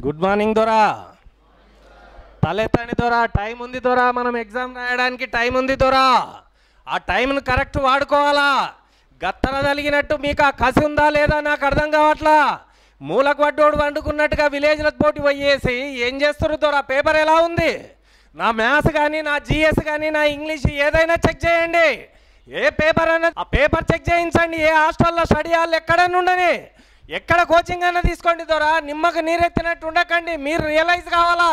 Good morning దొరా. తలెత్తండి దొరా, time ఉంది దొరా, మనం ఎగ్జామ్ రాయడానికి టైం ఉంది దొరా. ఆ టైంను కరెక్ట్ వాడుకోవాలా. గత్తర తలిగినట్టు మీకు ఆ కసి ఉందా లేదా నాకు అర్థం కావట్లా. మూలకు పడ్డోడు వండుకున్నట్టుగా విలేజ్లకు పోటీ పోయేసి ఏం చేస్తారు దొరా? పేపర్ ఎలా ఉంది? నా మ్యాథ్స్ కానీ, నా జిఎస్ కానీ, నా ఇంగ్లీష్ ఏదైనా చెక్ చేయండి. ఏ పేపర్ అన్నది ఆ పేపర్ చెక్ చేయించండి. ఏ హాస్టల్లో స్టడీ హాల్ ఎక్కడన్నా ఉండని, ఎక్కడ కోచింగ్ అన్న తీసుకోండి దొరా. నిమ్మకు నీరెత్తినట్టు ఉండకండి. మీరు రియలైజ్ కావాలా,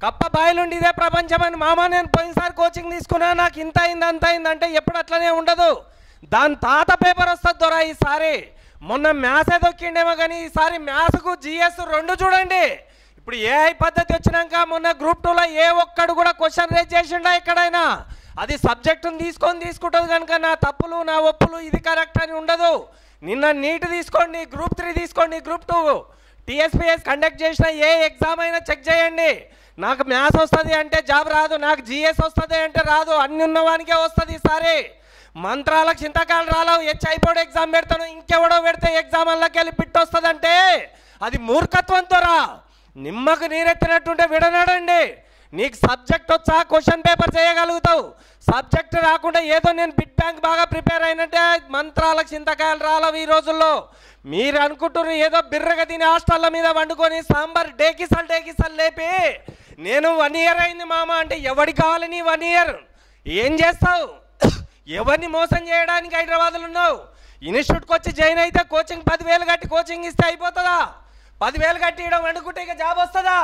కప్ప బాయిలుండి ఇదే ప్రపంచం అని. మామ నేను పోయినసారి కోచింగ్ తీసుకున్నా, నాకు ఇంత అయింది అంత అయింది అంటే ఎప్పుడు అట్లనే ఉండదు. దాని తాత పేపర్ వస్తుంది దొరా ఈసారి. మొన్న మ్యాథ్స్ దొక్కిండేమో కానీ ఈసారి మ్యాథ్స్కు జిఎస్ రెండు చూడండి. ఇప్పుడు ఏఐ పద్ధతి వచ్చినాక మొన్న గ్రూప్ 2లో ఏ ఒక్కడు కూడా క్వశ్చన్ రేజ్ చేసిండా ఎక్కడైనా? అది సబ్జెక్టును తీసుకుంటుంది కనుక నా తప్పులు నా ఒప్పులు ఇది కరెక్ట్ అని ఉండదు. నిన్న నీట్ తీసుకోండి, గ్రూప్ 3 తీసుకోండి, గ్రూప్ 2 టీఎస్పీఎస్ కండక్ట్ చేసిన ఏ ఎగ్జామ్ అయినా చెక్ చేయండి. నాకు మ్యాథ్స్ వస్తుంది అంటే జాబ్ రాదు, నాకు జిఎస్ వస్తుంది అంటే రాదు. అన్ని ఉన్నవానికే వస్తుంది ఈసారి. మంత్రాలకు చింతకాలు రాలవు. హెచ్ఐపోడ్ ఎగ్జామ్ పెడతాను, ఇంకెవడో పెడితే ఎగ్జామ్ అల్లకి వెళ్ళి పిట్ వస్తుందంటే అది మూర్ఖత్వంతో రా. నిమ్మకు నీరెత్తినట్టుంటే విడనాడండి. నీకు సబ్జెక్ట్ వచ్చా క్వశ్చన్ పేపర్ చేయగలుగుతావు. సబ్జెక్ట్ రాకుండా ఏదో నేను బిట్ బ్యాంక్ బాగా ప్రిపేర్ అయినట్టే మంత్రాలకు చింతకాయలు రాలవు ఈ రోజుల్లో. మీరు అనుకుంటున్నారు ఏదో బిర్రగా తిని హాస్టల్ల మీద వండుకొని సాంబార్ డేకిసలు లేపి నేను 1 ఇయర్ అయింది మామ అంటే ఎవరికి కావాలి నీ 1 ఇయర్? ఏం చేస్తావు? ఎవరిని మోసం చేయడానికి హైదరాబాద్లో ఉన్నావు? ఇన్స్టిట్యూట్కి వచ్చి జాయిన్ అయితే కోచింగ్ 10,000 కట్టి కోచింగ్ ఇస్తే అయిపోతుందా? 10,000 కట్టి ఇవ్వడం వండుకుంటే ఇక జాబ్ వస్తుందా?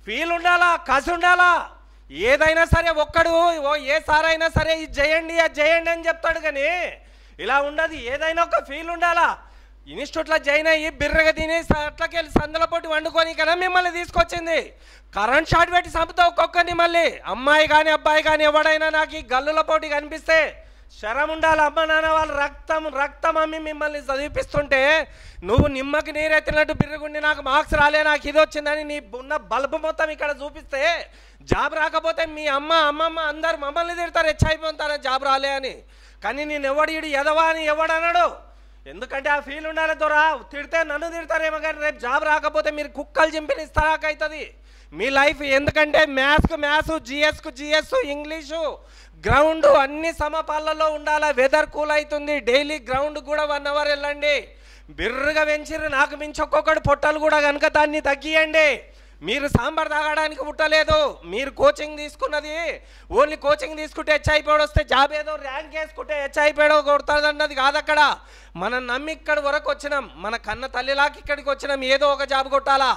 ఫీల్ ఉండాలా, కసి ఉండాలా. ఏదైనా సరే ఒక్కడు ఏ సార్ అయినా సరే ఇది చేయండి అది చేయండి అని చెప్తాడు కానీ ఇలా ఉండదు. ఏదైనా ఒక ఫీల్ ఉండాలా. ఇన్స్టిట్యూట్లో జాయిన్ అయ్యి బిర్రగా తిని అట్లకెళ్ళి సందుల పోటీ వండుకొని కదా మిమ్మల్ని తీసుకొచ్చింది. కరెంట్ షాట్ పెట్టి చంపుతా ఒక్కొక్కరిని. మళ్ళీ అమ్మాయి కానీ అబ్బాయి కానీ ఎవడైనా నాకు ఈ గల్లుల పోటీ కనిపిస్తే శరం ఉండాలి. అమ్మ నాన్న వాళ్ళు రక్తం అమ్మి మిమ్మల్ని చదివిపిస్తుంటే నువ్వు నిమ్మకి నీరెత్తినట్టు బిర్రుగుండి నాకు మార్క్స్ రాలే, నాకు ఇది వచ్చిందని నీ ఉన్న బల్బు మొత్తం ఇక్కడ చూపిస్తే జాబ్ రాకపోతే మీ అమ్మమ్మ అందరు మమ్మల్ని తిడతారు, హెచ్చైపోతారు జాబ్ రాలే అని. కానీ నేను ఎవడు ఎదవా అని ఎవడన్నాడు? ఎందుకంటే ఆ ఫీల్ ఉండాలి దొరా. తిడితే నన్ను తిడతారేమో కానీ రేపు జాబ్ రాకపోతే మీరు కుక్కలు చింపిన ఇస్తారాకవుతుంది మీ లైఫ్. ఎందుకంటే మ్యాథ్స్కు మ్యాథ్స్, జిఎస్కు జిఎస్, ఇంగ్లీషు గ్రౌండ్ అన్ని సమపాలలో ఉండాలి. వెదర్ కూల్ అవుతుంది. డైలీ గ్రౌండ్ కూడా 1 అవర్ వెళ్ళండి. బిర్రుగా పెంచిర్రు, నాకు మించి ఒక్కొక్కటి పొట్టలు కూడా కనుక దాన్ని తగ్గియండి. మీరు సాంబార్ తాగడానికి పుట్టలేదు. మీరు కోచింగ్ తీసుకున్నది ఓన్లీ కోచింగ్ తీసుకుంటే హెచ్ఐపోడ్ వస్తే జాబ్ ఏదో ర్యాంక్ వేసుకుంటే హెచ్ఐపోడ్ కొడుతుంది అన్నది కాదు. అక్కడ మనం నమ్మి ఇక్కడి వరకు వచ్చినాం, మన కన్న తల్లిలాకి ఇక్కడికి వచ్చినాం. ఏదో ఒక జాబ్ కొట్టాలా.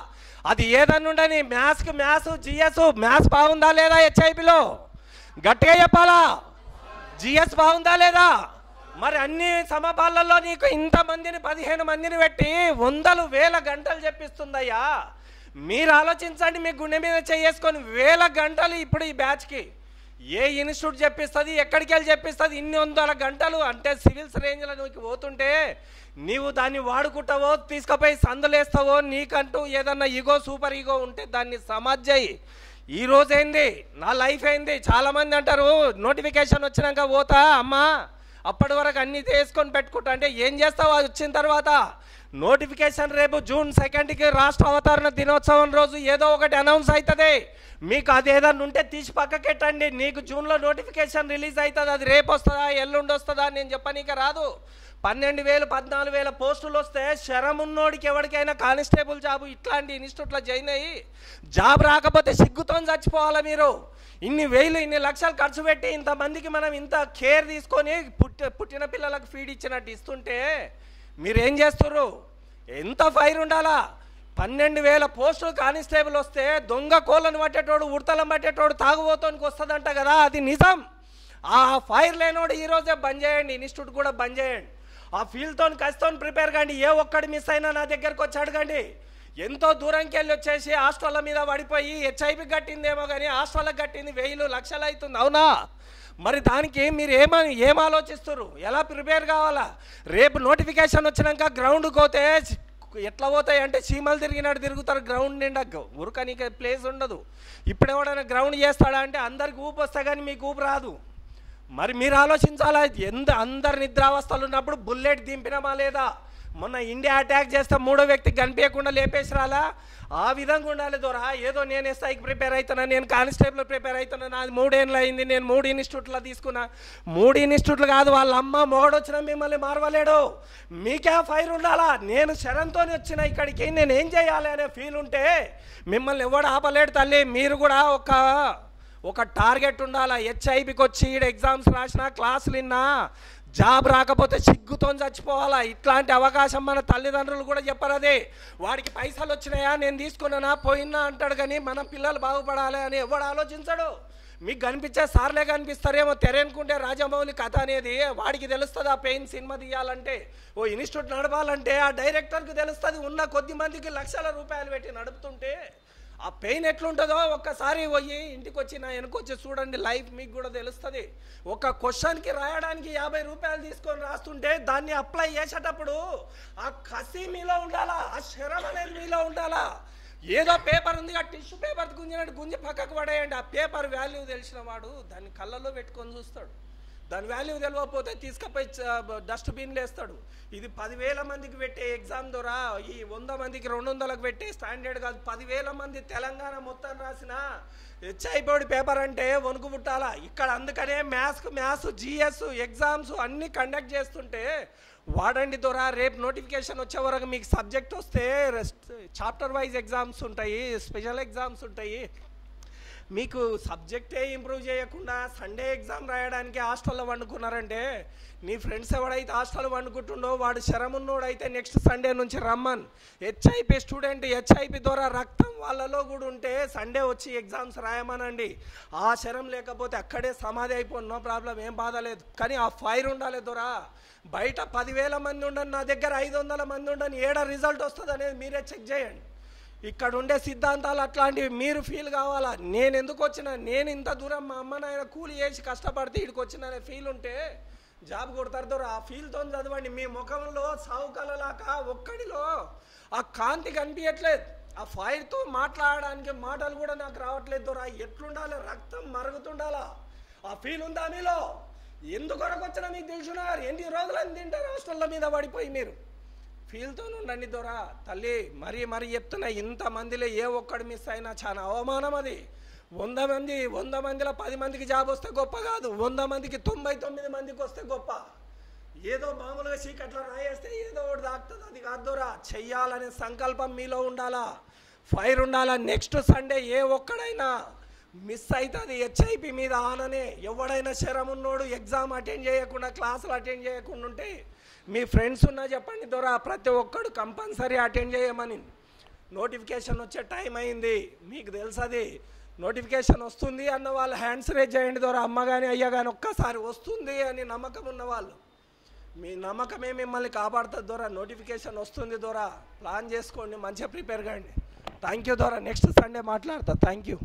అది ఏదన్నా ఉండని. మ్యాథ్స్కి మ్యాథ్స్, జిఎస్ మ్యాథ్స్ బాగుందా లేదా? హెచ్ఐపిలో గట్టిగా చెప్పాలా. జిఎస్ బాగుందా లేదా? మరి అన్ని సమపాలలో నీకు ఇంతమందిని 15 మందిని పెట్టి 100,000 గంటలు చెప్పిస్తుందయ్యా. మీరు ఆలోచించండి. మీ గుండె మీద చేసుకొని 1000 గంటలు ఇప్పుడు ఈ బ్యాచ్కి ఏ ఇన్స్టిట్యూట్ చెప్పిస్తుంది, ఎక్కడికి వెళ్ళి చెప్పిస్తుంది? ఇన్ని 100 గంటలు అంటే సివిల్స్ రేంజ్లో నీకు పోతుంటే నీవు దాన్ని వాడుకుంటావో తీసుకుపోయి సందులేస్తావో, నీకంటూ ఏదన్నా ఈగో సూపర్ ఈగో ఉంటే దాన్ని సమాజ్ చేయి. ఈరోజు ఏంది నా లైఫ్ అయింది. చాలామంది అంటారు నోటిఫికేషన్ వచ్చినాక పోతా అమ్మా అప్పటి వరకు అన్నీ తీసుకొని పెట్టుకుంటా అంటే ఏం చేస్తావు? అది వచ్చిన తర్వాత నోటిఫికేషన్ రేపు జూన్ 2కి రాష్ట్ర అవతరణ దినోత్సవం రోజు ఏదో ఒకటి అనౌన్స్ అవుతుంది. మీకు అది ఏదన్నా ఉంటే తీసి పక్కకెట్టండి. నీకు జూన్లో నోటిఫికేషన్ రిలీజ్ అవుతుంది. అది రేపు వస్తుందా ఎల్లుండి వస్తుందా నేను చెప్పనీక రాదు. 12,000 14,000 పోస్టులు వస్తే శరమున్నోడికి ఎవరికైనా కానిస్టేబుల్ జాబు ఇట్లాంటి ఇన్స్టిట్యూట్లో జాయిన్ అయ్యి జాబ్ రాకపోతే సిగ్గుతో చచ్చిపోవాలి. మీరు ఇన్ని వేలు ఇన్ని లక్షలు ఖర్చు పెట్టి ఇంతమందికి మనం ఇంత కేర్ తీసుకొని పుట్టిన పిల్లలకు ఫీడ్ ఇచ్చినట్టు ఇస్తుంటే మీరేం చేస్తుర్రు? ఎంత ఫైర్ ఉండాలా. 12,000 పోస్టులు కానిస్టేబుల్ వస్తే దొంగ కోళ్ళను పట్టేటోడు, ఉడతలం పట్టేటోడు తాగుబోతానికి వస్తుందంట కదా, అది నిజం. ఆ ఫైర్ లేనోడు ఈరోజే బంద్ చేయండి. ఇన్స్టిట్యూట్ కూడా బంద్ చేయండి. ఆ ఫీల్డ్తో కసితో ప్రిపేర్ కండి. ఏ ఒక్కడు మిస్ అయినా నా దగ్గరకు వచ్చి అడగండి. ఎంతో దూరంకి వెళ్ళి వచ్చేసి హాస్టల్ల మీద పడిపోయి హెచ్ఐపి కట్టిందేమో కానీ హాస్టల్కి కట్టింది 1,000 లక్షలు అవుతుంది. అవునా? మరి దానికి మీరు ఏం ఆలోచిస్తారు? ఎలా ప్రిపేర్ కావాలా? రేపు నోటిఫికేషన్ వచ్చినాక గ్రౌండ్కి పోతే ఎట్లా పోతాయి అంటే చీమలు తిరిగినట్టు తిరుగుతారు. గ్రౌండ్ నిండా ఉరకనీకే ప్లేస్ ఉండదు. ఇప్పుడు ఎవడైనా గ్రౌండ్ చేస్తాడా అంటే అందరికి ఊపు వస్తే కానీ మీకు ఊపు రాదు. మరి మీరు ఆలోచించాలా. అందరు నిద్రావస్థలు ఉన్నప్పుడు బుల్లెట్ దింపినామా లేదా? మొన్న ఇండియా అటాక్ చేస్తే మూడో వ్యక్తికి కనిపించకుండా లేపేసి రాలా? ఆ విధంగా ఉండాలి దొరా. ఏదో నేను ఎస్ఐకి ప్రిపేర్ అవుతున్నా, నేను కానిస్టేబుల్ ప్రిపేర్ అవుతున్నా, నాది 3 ఏళ్ళు అయింది, నేను 3 ఇన్స్టిట్యూట్లో తీసుకున్నా. 3 ఇన్స్టిట్యూట్లు కాదు, వాళ్ళ అమ్మ మొగడొచ్చినా మిమ్మల్ని మారవలేడు. మీకే ఫైర్ ఉండాలా? నేను శరంతో వచ్చిన ఇక్కడికి, నేను ఏం చేయాలి అనే ఫీల్ ఉంటే మిమ్మల్ని ఎవడు ఆపలేడు తల్లి. మీరు కూడా ఒక టార్గెట్ ఉండాలా. హెచ్ఐబికి వచ్చి ఈడ ఎగ్జామ్స్ రాసినా, క్లాసులు విన్నా, జాబ్ రాకపోతే సిగ్గుతో చచ్చిపోవాలా. ఇట్లాంటి అవకాశం మన తల్లిదండ్రులు కూడా చెప్పరు. అదే వాడికి పైసలు వచ్చినాయా, నేను తీసుకున్నానా, పోయినా అంటాడు. కానీ మన పిల్లలు బాగుపడాలి అని ఎవడు ఆలోచించడు. మీకు కనిపించే సార్లే కనిపిస్తారేమో. తెరేనుకుంటే రాజమౌళి కథ అనేది వాడికి తెలుస్తుంది. ఆ పెయిన్ సినిమా తీయాలంటే, ఓ ఇన్స్టిట్యూట్ నడపాలంటే ఆ డైరెక్టర్కి తెలుస్తుంది. ఉన్న కొద్ది మందికి లక్షల రూపాయలు పెట్టి నడుపుతుంటే ఆ పెయిన్ ఎట్లుంటుందో ఒక్కసారి పోయి ఇంటికి వచ్చి నా వెనుకొచ్చి చూడండి, లైఫ్ మీకు కూడా తెలుస్తుంది. ఒక క్వశ్చన్కి రాయడానికి 50 రూపాయలు తీసుకొని రాస్తుంటే దాన్ని అప్లై చేసేటప్పుడు ఆ కసి మీలో ఉండాలా, ఆ శరం అనేది మీలో ఉండాలా. ఏదో పేపర్ ఉంది, ఆ టిష్యూ పేపర్ గుంజినట్టు గుంజి పక్కకు పడేయండి. ఆ పేపర్ వాల్యూ తెలిసిన వాడు దాన్ని కళ్ళల్లో పెట్టుకొని చూస్తాడు. దాని వాల్యూ తెలియకపోతే తీసుకుపోయి డస్ట్బిన్లు వేస్తాడు. ఇది 10,000 మందికి పెట్టే ఎగ్జామ్ ద్వారా ఈ 100 మందికి 200లకు పెట్టే స్టాండర్డ్ కాదు. 10,000 మంది తెలంగాణ మొత్తం రాసిన హెచ్ఐబోర్డ్ పేపర్ అంటే వణుకు పుట్టాలా ఇక్కడ. అందుకనే మ్యాథ్స్ జిఎస్ ఎగ్జామ్స్ అన్నీ కండక్ట్ చేస్తుంటే వాడండి ద్వారా. రేపు నోటిఫికేషన్ వచ్చే వరకు మీకు సబ్జెక్ట్ వస్తే చాప్టర్ వైజ్ ఎగ్జామ్స్ ఉంటాయి, స్పెషల్ ఎగ్జామ్స్ ఉంటాయి. మీకు సబ్జెక్టే ఇంప్రూవ్ చేయకుండా సండే ఎగ్జామ్ రాయడానికి హాస్టల్లో వండుకున్నారంటే, నీ ఫ్రెండ్స్ ఎవడైతే హాస్టల్ వండుకుంటుండో వాడు శరమున్నోడైతే నెక్స్ట్ సండే నుంచి రమ్మన్. హెచ్ఐపి స్టూడెంట్, హెచ్ఐపి ద్వారా రక్తం వాళ్ళలో కూడా ఉంటే సండే వచ్చి ఎగ్జామ్స్ రాయమనండి. ఆ శరం లేకపోతే అక్కడే సమాధి అయిపోయి నో ప్రాబ్లం, ఏం బాధ లేదు. కానీ ఆ ఫైర్ ఉండాలి దొరా. బయట 10,000 మంది ఉండని, నా దగ్గర 500 మంది ఉండని, ఏడ రిజల్ట్ వస్తుంది అనేది మీరే చెక్ చేయండి. ఇక్కడ ఉండే సిద్ధాంతాలు అట్లాంటివి మీరు ఫీల్ కావాలా. నేను ఎందుకు వచ్చినా, నేను ఇంత దూరం మా అమ్మ నాయన కూలి చేసి కష్టపడితే ఇక్కడికి వచ్చిన అనే ఫీల్ ఉంటే జాబ్ కొడతారు దొర. ఆ ఫీల్తో చదవండి. మీ ముఖంలో సావుకలలాగా ఒక్కడిలో ఆ కాంతి కనిపించట్లేదు. ఆ ఫైర్తో మాట్లాడడానికి మాటలు కూడా నాకు రావట్లేదు దొర. ఎట్లుండాలి, రక్తం మరుగుతుండాలా, ఆ ఫీల్ ఉందా మీలో? ఎందుకొరకు వచ్చినా మీకు తెలుసున్నారు. ఎన్ని రోజులని తింటారు హాస్టల్ల మీద పడిపోయి. మీరు ఫీల్తో ఉండండి దొరా. తల్లి మరీ చెప్తున్నా, ఇంతమందిలో ఏ ఒక్కడు మిస్ అయినా చాలా అవమానం. అది 100 మందిలో 10 మందికి జాబ్ వస్తే గొప్ప కాదు, 100 మందికి 99 మందికి వస్తే గొప్ప. ఏదో మామూలుగా చీకట్లో రాయేస్తే ఏదో ఒకటి దాక్తుంది, అది కాదు దొరా. చెయ్యాలనే సంకల్పం మీలో ఉండాలా, ఫైర్ ఉండాలా. నెక్స్ట్ సండే ఏ ఒక్కడైనా మిస్ అవుతుంది హెచ్ఐపి మీద ఆననే. ఎవడైనా శరం ఉన్నోడు ఎగ్జామ్ అటెండ్ చేయకుండా, క్లాసులు అటెండ్ చేయకుండా ఉంటే మీ ఫ్రెండ్స్ ఉన్నా చెప్పండి దొరా. ప్రతి ఒక్కడు కంపల్సరీ అటెండ్ చేయమని. నోటిఫికేషన్ వచ్చే టైం అయింది, మీకు తెలుసది. నోటిఫికేషన్ వస్తుంది అన్న వాళ్ళు హ్యాండ్స్ రేజ్ చేయండి దొరా. అమ్మ కానీ అయ్య కానీ ఒక్కసారి వస్తుంది అని నమ్మకం ఉన్నవాళ్ళు, మీ నమ్మకమే మిమ్మల్ని కాపాడుతుంది దొరా. నోటిఫికేషన్ వస్తుంది దొరా, ప్లాన్ చేసుకోండి, మంచిగా ప్రిపేర్ కాండి. థ్యాంక్ యూ దొరా. నెక్స్ట్ సండే మాట్లాడతా. Thank you.